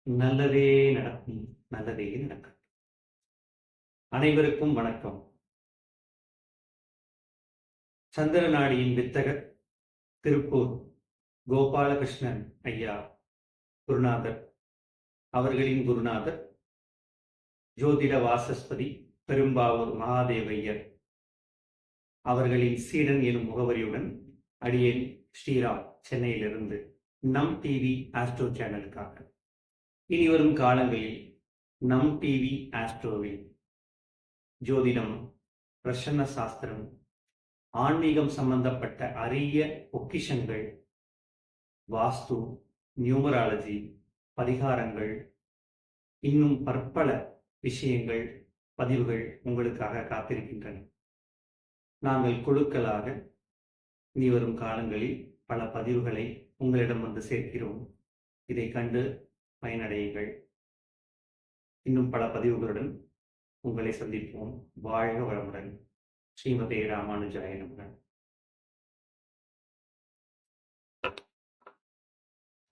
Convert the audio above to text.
நல்லதே நடக்கும். நல்லதே நடக்கும். அனைவருக்கும் வணக்கம். சந்திரநாடியின் வித்தகர் திருப்பூர் கோபாலகிருஷ்ணன் ஐயா குருநாதர் அவர்களின் குருநாதர் ஜோதிட வாசஸ்பதி பெரும்பாவூர் மகாதேவையர் அவர்களின் சீடன் எனும் முகவரியுடன் அடியேன் ஸ்ரீராம் சென்னையிலிருந்து நம் டிவி ஆஸ்ட்ரோ சேனலுக்காக இனிவரும் காலங்களில் நம் டிவி ஆஸ்ட்ரோவில் ஜோதிடம், பிரசன்ன சாஸ்திரம், ஆன்மீகம் சம்பந்தப்பட்ட அரிய பொக்கிஷங்கள், வாஸ்து, நியூமராலஜி, பரிகாரங்கள், இன்னும் பற்பல விஷயங்கள், பதிவுகள் உங்களுக்காக காத்திருக்கின்றன. நாங்கள் குழுக்களாக இனிவரும் காலங்களில் பல பதிவுகளை உங்களிடம் வந்து சேர்க்கிறோம். இதை கண்டு பயனடையுங்கள். இன்னும் பல பதிவுகளுடன் உங்களை சந்திப்போம். வாழ்க வளமுடன். ஸ்ரீமதே ராமானுஜாய நமக.